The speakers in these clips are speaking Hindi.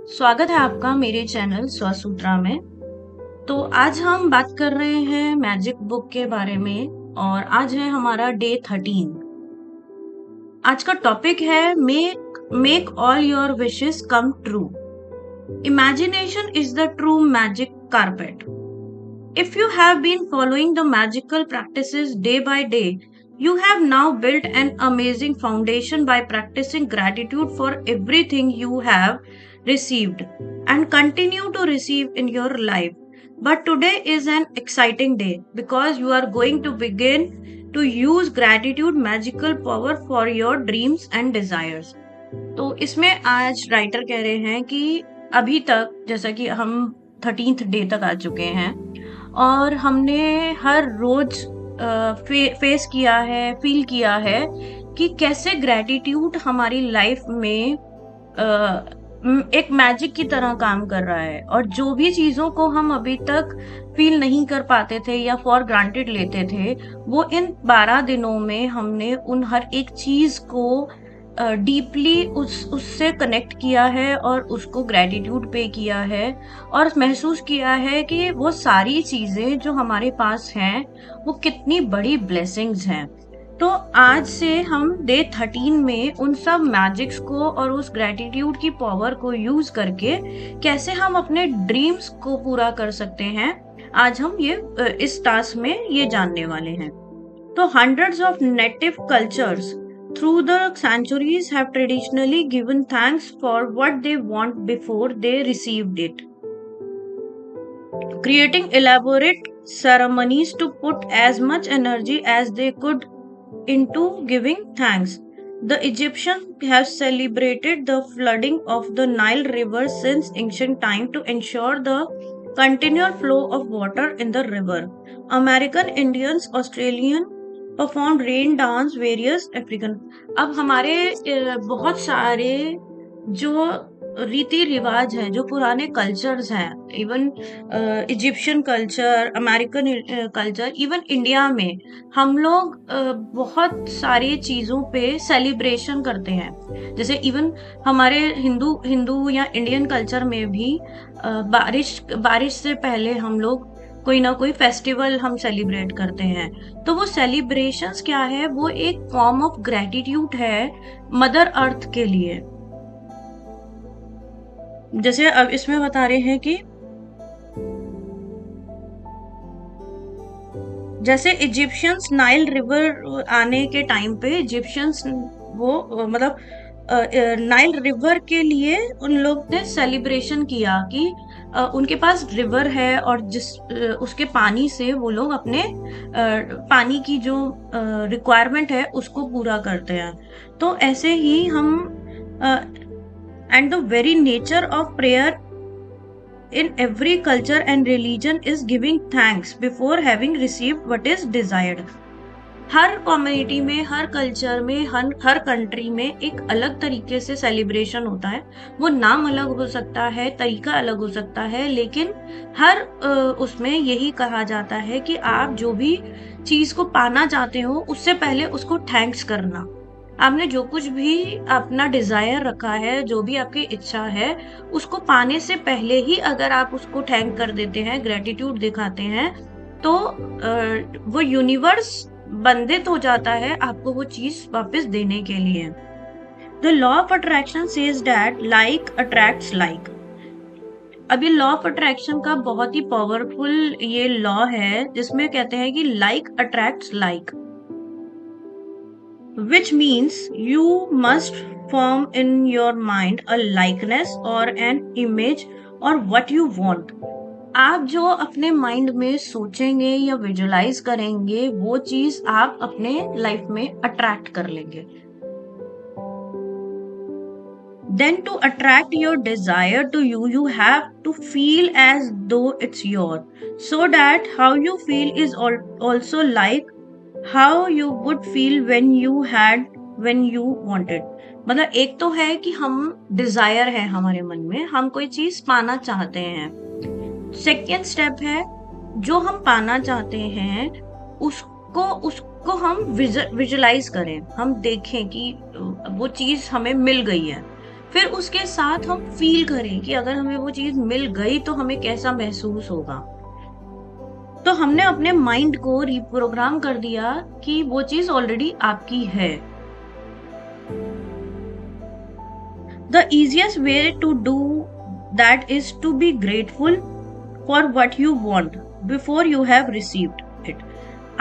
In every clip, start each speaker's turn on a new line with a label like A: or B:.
A: स्वागत है आपका मेरे चैनल स्वसूत्रा में। तो आज हम बात कर रहे हैं मैजिक बुक के बारे में और आज है हमारा डे 13। आज का टॉपिक है make all your wishes come true. Imagination is the true magic carpet. If you have been following the magical practices day by day, you have now built an amazing foundation by practicing gratitude for everything you have received and continue to receive in your life. But today is an exciting day because you are going to begin to use gratitude magical power for your dreams and desires. तो इसमें आज राइटर कह रहे हैं कि अभी तक जैसा कि हम 13th डे तक आ चुके हैं और हमने हर रोज फेस किया है, फील किया है कि कैसे ग्रैटिट्यूड हमारी लाइफ में एक मैजिक की तरह काम कर रहा है और जो भी चीज़ों को हम अभी तक फील नहीं कर पाते थे या फॉर ग्रांटेड लेते थे, वो इन 12 दिनों में हमने उन हर एक चीज़ को डीपली उससे कनेक्ट किया है और उसको ग्रैटिट्यूड पे किया है और महसूस किया है कि वो सारी चीज़ें जो हमारे पास हैं वो कितनी बड़ी ब्लेसिंग्स हैं। तो आज से हम डे 13 में उन सब मैजिक्स को और उस ग्रैटिट्यूड की पावर को यूज करके कैसे हम अपने ड्रीम्स को पूरा कर सकते हैं, आज हम ये इस टास्क में ये जानने वाले हैं। तो hundreds of native cultures through the centuries have traditionally given thanks for what they want before they received it, creating elaborate ceremonies to put as much energy as they could into giving thanks. The Egyptians have celebrated the flooding of the Nile River since ancient time to ensure the continual flow of water in the river. American Indians, Australian perform rain dance various African. अब हमारे बहुत सारे जो रीति रिवाज हैं, जो पुराने कल्चर्स हैं, even Egyptian culture, American culture, even India में हम लोग बहुत सारी चीज़ों पे सेलिब्रेशन करते हैं। जैसे इवन हमारे हिंदू या इंडियन कल्चर में भी बारिश से पहले हम लोग कोई ना कोई फेस्टिवल हम सेलिब्रेट करते हैं। तो वो सेलिब्रेशंस क्या है, वो एक फॉर्म ऑफ ग्रैटिट्यूड है मदर अर्थ के लिए। जैसे अब इसमें बता रहे हैं कि जैसे इजिप्शियंस नाइल रिवर आने के टाइम पे इजिप्शियंस वो मतलब नाइल रिवर के लिए उन लोग ने सेलिब्रेशन किया कि उनके पास रिवर है और उसके पानी से वो लोग अपने पानी की जो रिक्वायरमेंट है उसको पूरा करते हैं। तो ऐसे ही हम and the very nature of prayer in every culture and religion is giving thanks before having received what is desired. Her community में, हर कल्चर में, हर कंट्री में एक अलग तरीके से सेलिब्रेशन होता है। वो नाम अलग हो सकता है, तरीका अलग हो सकता है, लेकिन हर उसमें यही कहा जाता है कि आप जो भी चीज़ को पाना चाहते हो उससे पहले उसको थैंक्स करना। आपने जो कुछ भी अपना डिजायर रखा है, जो भी आपकी इच्छा है, उसको पाने से पहले ही अगर आप उसको थैंक कर देते हैं, ग्रेटिट्यूड दिखाते हैं, तो वो यूनिवर्स बंधित हो जाता है आपको वो चीज वापस देने के लिए। The law of attraction says that like attracts like. अब ये लॉ ऑफ अट्रैक्शन का बहुत ही पावरफुल ये लॉ है जिसमें कहते हैं कि like attracts like, which means you must form in your mind a likeness or an image or what you want. आप जो अपने माइंड में सोचेंगे या विजुलाइज करेंगे वो चीज आप अपने लाइफ में अट्रैक्ट कर लेंगे। Then to attract your desire to you, you have to feel as though it's yours, so that how you feel is also like how you would feel when you wanted. मतलब एक तो है कि हम डिजायर है हमारे मन में, हम कोई चीज पाना चाहते हैं। सेकेंड स्टेप है जो हम पाना चाहते हैं उसको हम विजुलाइज करें, हम देखें कि वो चीज हमें मिल गई है। फिर उसके साथ हम फील करें कि अगर हमें वो चीज मिल गई तो हमें कैसा महसूस होगा। तो हमने अपने माइंड को रिप्रोग्राम कर दिया कि वो चीज ऑलरेडी आपकी है। The easiest way to do that is to be grateful for what you want before you have received it.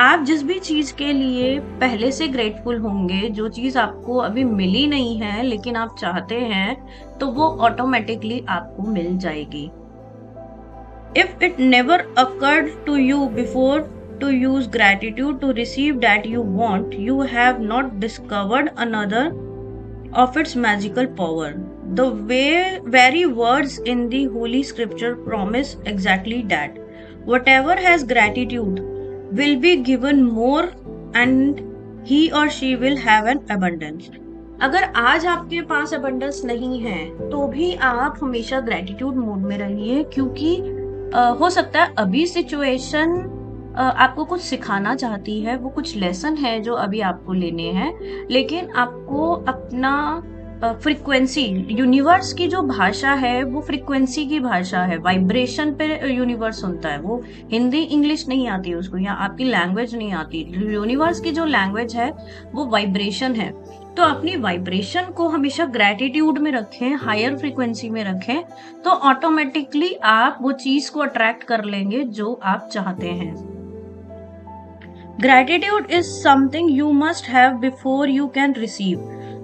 A: आप जिस भी चीज के लिए पहले से ग्रेटफुल होंगे, जो चीज आपको अभी मिली नहीं है लेकिन आप चाहते हैं, तो वो ऑटोमेटिकली आपको मिल जाएगी। If it never occurred to you before to use gratitude to receive that you want, you have not discovered another of its magical power. The very words in the Holy Scripture promise exactly that. Whatever has gratitude will be given more and he or she will have an abundance. अगर आज आपके पास abundance नहीं है तो भी आप हमेशा gratitude मोड में रहिए, क्योंकि हो सकता है अभी सिचुएशन आपको कुछ सिखाना चाहती है, वो कुछ लेसन है जो अभी आपको लेने हैं, लेकिन आपको अपना फ्रीक्वेंसी, यूनिवर्स की जो भाषा है वो फ्रीक्वेंसी की भाषा है, वाइब्रेशन पे यूनिवर्स सुनता है। वो हिंदी इंग्लिश नहीं आती उसको, या आपकी लैंग्वेज नहीं आती। यूनिवर्स की जो लैंग्वेज है वो वाइब्रेशन है। तो अपनी वाइब्रेशन को हमेशा ग्रेटिट्यूड में रखें, हायर फ्रीक्वेंसी में रखें, तो ऑटोमेटिकली आप वो चीज को अट्रैक्ट कर लेंगे जो आप चाहते हैं। Gratitude is something you must have before you can receive,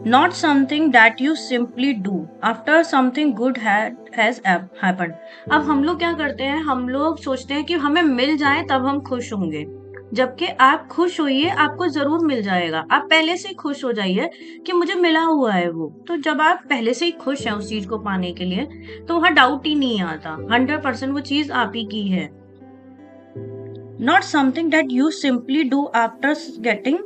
A: not something that you simply do after something good has happened. अब हम लोग क्या करते हैं, हम लोग सोचते हैं कि हमें मिल जाए तब हम खुश होंगे, जबकि आप खुश होइए, आपको जरूर मिल जाएगा। आप पहले से ही खुश हो जाइए कि मुझे मिला हुआ है वो। तो जब आप पहले से ही खुश हैं उस चीज को पाने के लिए, तो वहां डाउट ही नहीं आता, 100% वो चीज आप ही की है। Not something that you simply do after getting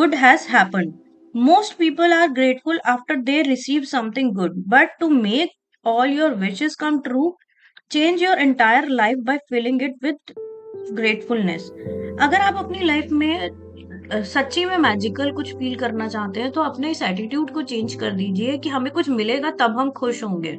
A: good has happened. Most people are grateful after they receive something good, but to make all your wishes come true, change your entire life by filling it with gratefulness. अगर आप अपनी लाइफ में सच्ची में मैजिकल कुछ फील करना चाहते हैं, तो अपने इस एटीट्यूड को चेंज कर दीजिए कि हमें कुछ मिलेगा तब हम खुश होंगे,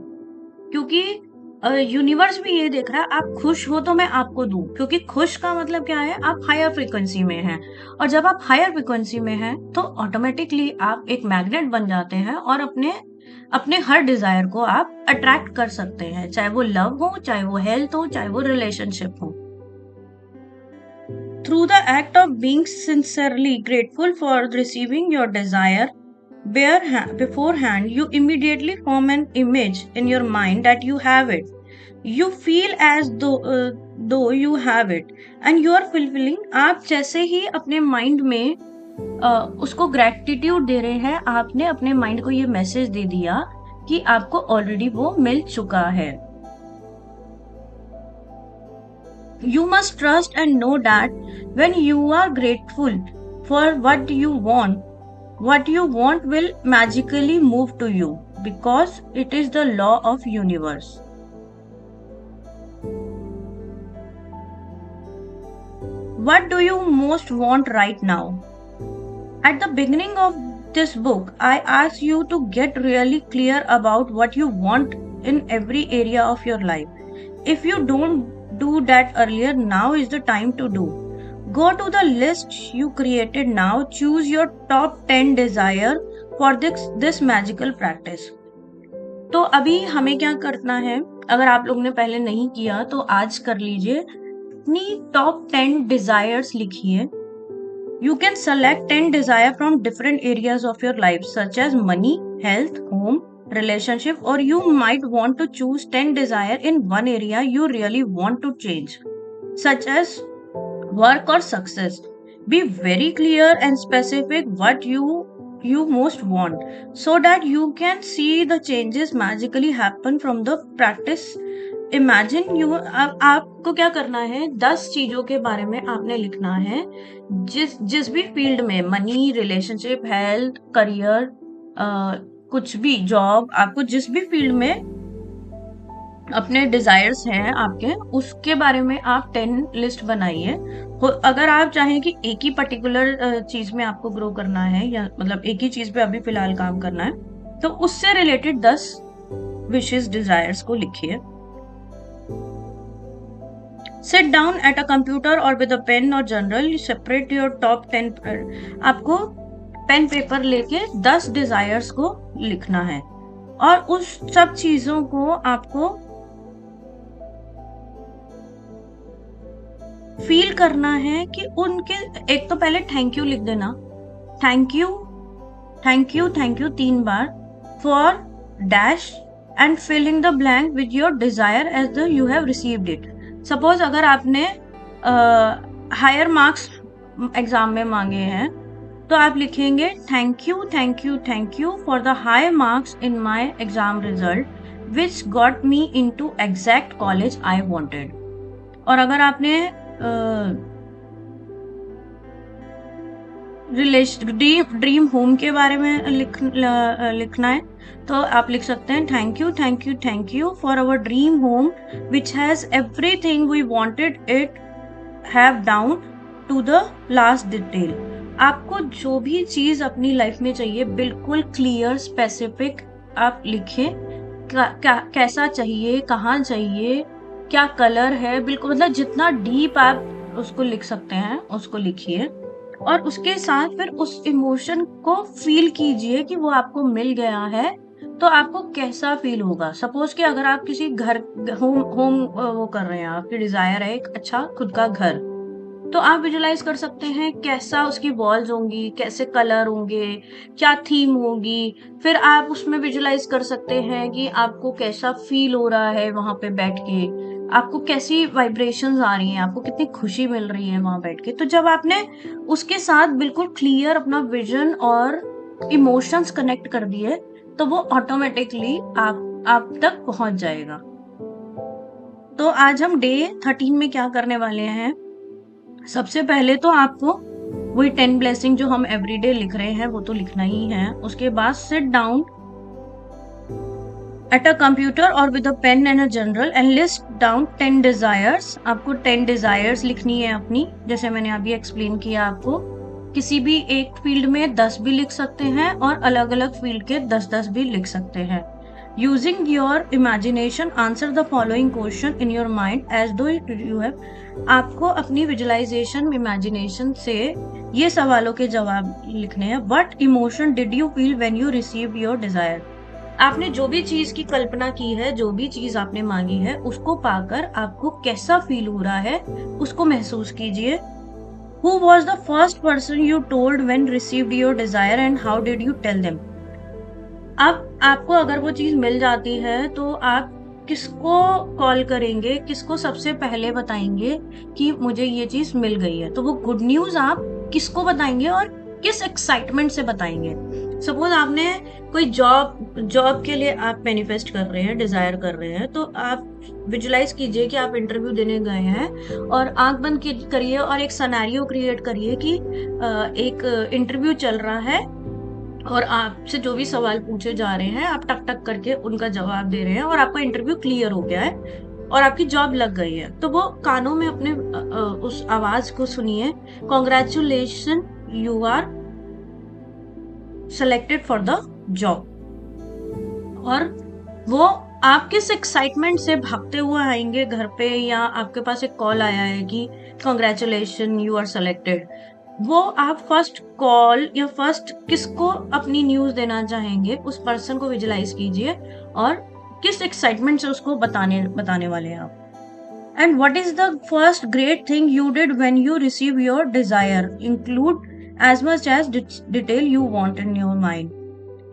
A: क्योंकि यूनिवर्स भी ये देख रहा है आप खुश हो तो मैं आपको दूं, क्योंकि खुश का मतलब क्या है, आप हायर फ्रीक्वेंसी में हैं, और जब आप हायर फ्रीक्वेंसी में हैं तो ऑटोमेटिकली आप एक मैग्नेट बन जाते हैं और अपने हर डिजायर को आप अट्रैक्ट कर सकते हैं, चाहे वो लव हो, चाहे वो हेल्थ हो, चाहे वो रिलेशनशिप हो। Through the act of being sincerely grateful for receiving your desire beforehand, you immediately form an image in your mind that you have it. You feel as though you have it, and you are fulfilling. आप जैसे ही अपने माइंड में उसको ग्रेटिट्यूड दे रहे हैं, आपने अपने माइंड को ये मैसेज दे दिया कि आपको ऑलरेडी वो मिल चुका है। You must trust and know that when you are grateful for what you want will magically move to you, because it is the law of universe. What do you most want right now? At the beginning of this book, I asked you to get really clear about what you want in every area of your life. If you don't do that earlier, now is the time to do. Go to the list you created now. Choose your top 10 desire for this magical practice. तो अभी हमें क्या करना है, अगर आप लोग ने पहले नहीं किया तो आज कर लीजिए। अपनी टॉप 10 डिजायर्स लिखिए। You can select 10 desire from different areas of your life, such as money, health, home, relationship, or you might want to choose 10 desire in one area you really want to change, such as work or success. Be very clear and specific what you most want, so that you can see the changes magically happen from the practice. Imagine you आपको क्या करना है, 10 चीजों के बारे में आपने लिखना है, जिस भी फील्ड में, मनी, रिलेशनशिप, हेल्थ, करियर, कुछ भी, जॉब, आपको जिस भी फील्ड में अपने डिजायर्स हैं आपके, उसके बारे में आप 10 लिस्ट बनाइए। अगर आप चाहें कि एक ही पर्टिकुलर चीज में आपको ग्रो करना है, या मतलब एक ही चीज पे अभी फिलहाल काम करना है, तो उससे रिलेटेड 10 विशेस डिजायर्स को लिखिए। Seat down at a computer और विद अ पेन और जनरल सेपरेट योर टॉप 10। आपको पेन पेपर लेके 10 डिजायर्स को लिखना है और उस सब चीजों को आपको फील करना है कि उनके, एक तो पहले थैंक यू लिख देना, thank you thank you thank you 3 बार for dash and filling the blank with your desire as the you have received it. Suppose अगर आपने हायर मार्क्स एग्जाम में मांगे हैं तो आप लिखेंगे thank you thank you thank you for the high marks in my exam result which got me into exact college I wanted. और अगर आपने ड्रीम होम के बारे में लिखना है तो आप लिख सकते हैं thank you thank you thank you for our dream home which has everything we wanted it have down to the last detail. आपको जो भी चीज अपनी लाइफ में चाहिए बिल्कुल क्लियर स्पेसिफिक आप लिखें, कैसा चाहिए, कहाँ चाहिए, क्या कलर है, बिल्कुल मतलब जितना डीप आप उसको लिख सकते हैं उसको लिखिए और उसके साथ फिर उस इमोशन को फील कीजिए कि वो आपको मिल गया है तो आपको कैसा फील होगा। सपोज कि अगर आप किसी घर होम वो कर रहे हैं, आपकी डिजायर है एक अच्छा खुद का घर, तो आप विजुलाइज कर सकते हैं कैसा उसकी वॉल्स होंगी, कैसे कलर होंगे, क्या थीम होगी। फिर आप उसमें विजुलाइज कर सकते हैं कि आपको कैसा फील हो रहा है वहां पे बैठ के, आपको कैसी वाइब्रेशंस आ रही हैं, आपको कितनी खुशी मिल रही है वहां बैठ के। तो जब आपने उसके साथ बिल्कुल क्लियर अपना विजन और इमोशंस कनेक्ट कर दिए तो वो ऑटोमेटिकली आप तक पहुंच जाएगा। तो आज हम डे 13 में क्या करने वाले हैं, सबसे पहले तो आपको वही 10 ब्लेसिंग जो हम एवरीडे लिख रहे हैं वो तो लिखना ही है। उसके बाद sit down at a computer और with a pen and a journal and list down 10 desires. आपको 10 डिजायर्स लिखनी है अपनी, जैसे मैंने अभी एक्सप्लेन किया आपको। किसी भी एक फील्ड में 10 भी लिख सकते हैं और अलग अलग फील्ड के 10-10 भी लिख सकते हैं। Using your imagination answer the following question in your mind as do you have. आपको अपनी विजुलाइजेशन इमेजिनेशन से ये सवालों के जवाब लिखने हैं। What emotion did you feel when you received your desire. आपने जो भी चीज की कल्पना की है, जो भी चीज आपने मांगी है, उसको पाकर आपको कैसा फील हो रहा है उसको महसूस कीजिए। Who was the first person you told when received your desire and how did you tell them? अब आपको अगर वो चीज मिल जाती है तो आप किसको कॉल करेंगे, किसको सबसे पहले बताएंगे कि मुझे ये चीज मिल गई है। तो वो गुड न्यूज आप किसको बताएंगे और किस एक्साइटमेंट से बताएंगे। सपोज आपने कोई जॉब के लिए आप मैनिफेस्ट कर रहे हैं, डिजायर कर रहे हैं, तो आप विजुलाइज कीजिए कि आप इंटरव्यू देने गए हैं और आंख बंद करिए और एक सिनेरियो क्रिएट करिए कि एक इंटरव्यू चल रहा है और आपसे जो भी सवाल पूछे जा रहे हैं आप टक टक करके उनका जवाब दे रहे हैं और आपका इंटरव्यू क्लियर हो गया है और आपकी जॉब लग गई है। तो वो कानों में अपने उस आवाज को सुनिए, congratulation you are selected for the job. और वो आप किस एक्साइटमेंट से भागते हुए आएंगे घर पे, या आपके पास एक कॉल आया है कि कॉन्ग्रेचुलेशन यू आर सेलेक्टेड, वो आप फर्स्ट कॉल या फर्स्ट किसको अपनी न्यूज देना चाहेंगे उस पर्सन को विजुलाइज कीजिए और किस एक्साइटमेंट से उसको बताने वाले हैं आप। And what is the first great thing you did when you receive your desire, include as much as detail you want in your mind.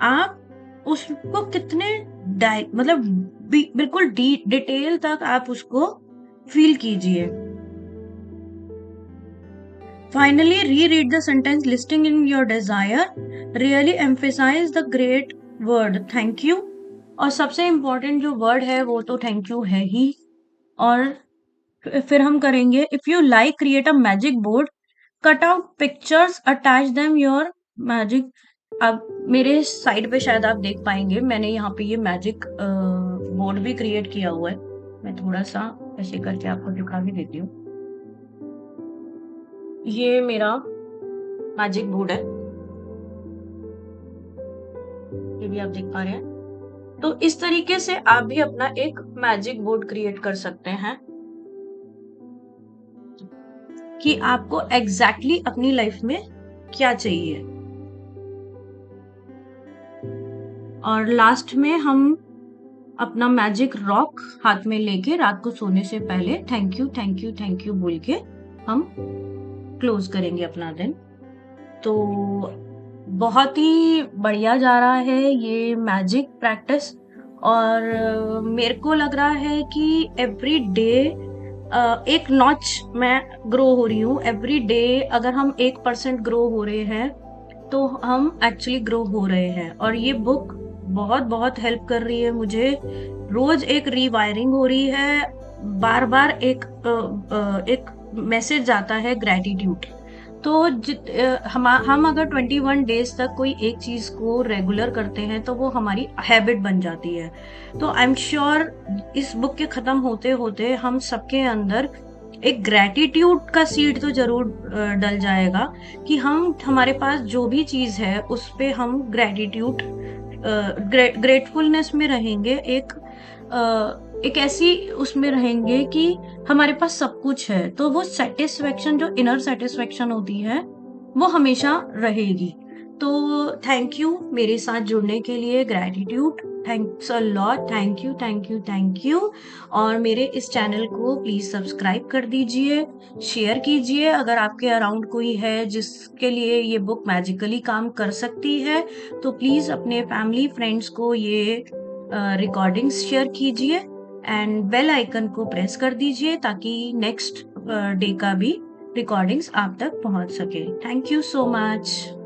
A: आप उसको कितने मतलब बिल्कुल डिटेल तक आप उसको फील कीजिए। Finally, reread the sentence listing in your desire. Really emphasize the great word thank you. और सबसे इम्पोर्टेंट जो वर्ड है वो तो थैंक यू है ही। और फिर हम करेंगे if you like create a magic board, cut out pictures, attach them your magic. अब मेरे साइड पे शायद आप देख पाएंगे, मैंने यहाँ पे ये मैजिक बोर्ड भी क्रिएट किया हुआ है। मैं थोड़ा सा ऐसे करके आपको दिखा भी देती हूँ। ये मेरा मैजिक बोर्ड है। ये भी आप देख पा रहे हैं। तो इस तरीके से आप भी अपना एक मैजिक बोर्ड क्रिएट कर सकते हैं कि आपको एग्जैक्टली अपनी लाइफ में क्या चाहिए। और लास्ट में हम अपना मैजिक रॉक हाथ में लेके रात को सोने से पहले thank you thank you thank you बोल के हम क्लोज करेंगे अपना दिन। तो बहुत ही बढ़िया जा रहा है ये मैजिक प्रैक्टिस, और मेरे को लग रहा है कि एवरी डे एक नॉच मैं ग्रो हो रही हूँ। एवरी डे अगर हम 1% ग्रो हो रहे हैं तो हम एक्चुअली ग्रो हो रहे हैं। और ये बुक बहुत बहुत हेल्प कर रही है मुझे। रोज एक रीवायरिंग हो रही है, बार बार एक मैसेज आता है ग्रेटिट्यूड। तो हम अगर 21 डेज तक कोई एक चीज को रेगुलर करते हैं तो वो हमारी हैबिट बन जाती है। तो आई एम श्योर इस बुक के खत्म होते होते हम सबके अंदर एक ग्रेटिट्यूड का सीड तो जरूर डल जाएगा कि हमारे पास जो भी चीज है उस पे हम ग्रेटिट्यूड ग्रेटफुलनेस में रहेंगे। एक ऐसी उसमें रहेंगे कि हमारे पास सब कुछ है, तो वो सेटिस्फेक्शन जो इनर सेटिस्फेक्शन होती है वो हमेशा रहेगी। तो थैंक यू मेरे साथ जुड़ने के लिए, gratitude, thanks a lot, thank you thank you thank you. और मेरे इस चैनल को प्लीज सब्सक्राइब कर दीजिए, शेयर कीजिए। अगर आपके अराउंड कोई है जिसके लिए ये बुक मैजिकली काम कर सकती है तो प्लीज अपने फैमिली फ्रेंड्स को ये रिकॉर्डिंग्स शेयर कीजिए एंड बेल आइकन को प्रेस कर दीजिए ताकि नेक्स्ट डे का भी रिकॉर्डिंग्स आप तक पहुंच सके। Thank you so much.